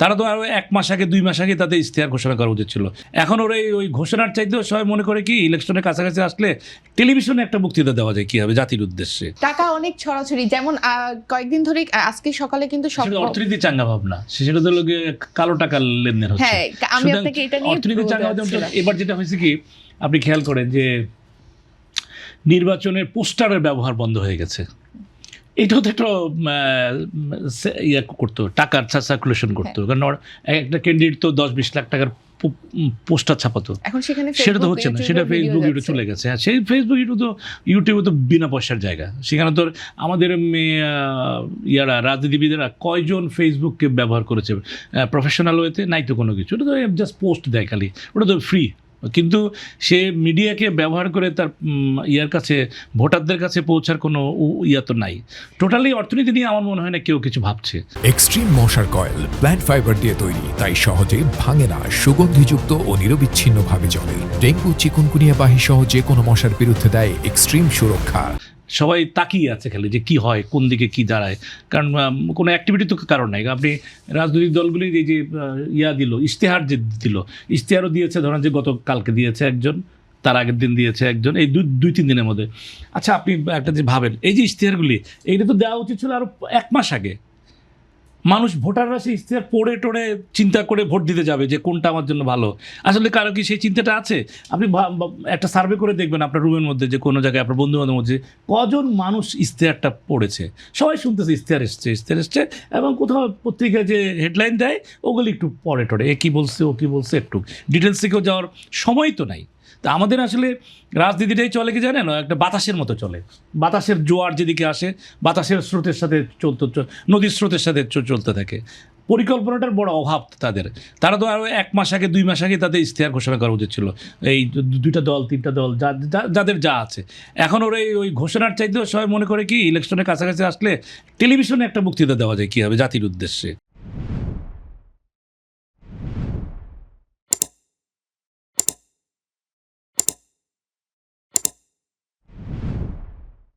তারা তো আরও 1 মাস আগে 2 মাস আগে তাদের ইশতেহার ঘোষণা করা উচিত ছিল। এখন ওরা ওই ঘোষণার চাইতেও সবাই মনে করে কি ইলেকশনের কাছাকাছি আসলে টেলিভিশনে একটা বক্তৃতা দেওয়া যায় কি হবে জাতির উদ্দেশ্যে। টাকা অনেক ছড়াছড়ি, যেমন কয়েকদিন ধরে আজকে সকালে কিন্তু সব অর্থনীতি চাঙ্গা ভাবনা, সেটা তো লোকে কালো টাকার লেনদেন হচ্ছে। হ্যাঁ, আমি আপনাকে এটা নিয়ে অর্থনীতি চাঙ্গা এবার যেটা হয়েছে কি আপনি খেয়াল করেন যে নির্বাচনের পোস্টারের ব্যবহার বন্ধ হয়ে গেছে। এটাও তো একটা ইয়ে করতো, টাকার সার্কুলেশন করতো, কারণ একটা ক্যান্ডিডেট তো 10-20 লাখ টাকার পোস্টার ছাপাতো, সেটা তো হচ্ছে না, সেটা ফেসবুক ইউটিউবে চলে গেছে। হ্যাঁ, সেই ফেসবুক ইউটিউবে তো বিনা পয়সার জায়গা, সেখানে তো আমাদের ইয়ারা রাজনীতিবিদেরা কয়জন ফেসবুককে ব্যবহার করেছে প্রফেশনাল ওয়েতে? নাই তো কোনো কিছু, ওটা তো জাস্ট পোস্ট দেয় খালি, ওটা তো ফ্রি। কিন্তু সে মিডিয়াকে ব্যবহার করে তার ইয়ার কাছে ভোটারদের কাছে পৌঁছার কোনো ইয়া তো নাই। টোটালি অর্থনীতি নিয়ে আমার মনে হয় না কেউ কিছু ভাবছে। এক্সট্রিম মশার কয়েল প্ল্যান্ট ফাইবার দিয়ে তৈরি, তাই সহজে ভাঙে না, সুগন্ধিযুক্ত ও নিরবিচ্ছিন্নভাবে জ্বলে। ডেঙ্গু, চিকুনগুনিয়া বাহি সহ যে কোনো মশার বিরুদ্ধে দেয় এক্সট্রিম সুরক্ষা। সবাই তাকিয়ে আছে খালি যে কি হয়, কোন দিকে কি দাঁড়ায়, কারণ কোনো অ্যাক্টিভিটি তো কারণ নাই। আপনি রাজনৈতিক দলগুলি এই যে দিল ইশতেহার, যে দিল ইশতেহারও দিয়েছে, ধরেন যে গতকালকে দিয়েছে একজন, তার আগের দিন দিয়েছে একজন, এই 2-3 দিনের মধ্যে। আচ্ছা, আপনি একটা যে ভাবেন এই যে ইশতেহারগুলি, এইটা তো দেওয়া উচিত ছিল আরও 1 মাস আগে। মানুষ ভোটাররা সেই ইশতেহার পড়ে টোড়ে চিন্তা করে ভোট দিতে যাবে যে কোনটা আমার জন্য ভালো। আসলে কারো কি সেই চিন্তাটা আছে? আপনি একটা সার্ভে করে দেখবেন আপনার রুমের মধ্যে, যে কোনো জায়গায় আপনার বন্ধুবান্ধবের মধ্যে কজন মানুষ ইশতেহারটা পড়েছে। সবাই শুনতেছে ইশতেহার এসছে, এবং কোথাও পত্রিকায় যে হেডলাইন দেয় ওগুলি একটু পড়ে টোড়ে, এ কী বলছে ও কী বলছে, একটু ডিটেলস থেকেও যাওয়ার সময় তো নাই। তা আমাদের আসলে রাজনীতিটাই চলে কি জানেন, একটা বাতাসের মতো চলে। বাতাসের জোয়ার যেদিকে আসে, বাতাসের স্রোতের সাথে নদীর স্রোতের সাথে চলতে থাকে। পরিকল্পনাটার বড় অভাব তাদের। তারা তো আরও 1 মাস আগে 2 মাস আগে তাদের ইশতেহার ঘোষণা করা উচিত ছিল, এই 2টা দল 3টা দল যাদের যা আছে। এখন ওরা ওই ঘোষণার চাইতেও সবাই মনে করে কি ইলেকশনের কাছাকাছি আসলে টেলিভিশনে একটা বক্তৃতা দেওয়া যায় কি হবে জাতির উদ্দেশ্যে।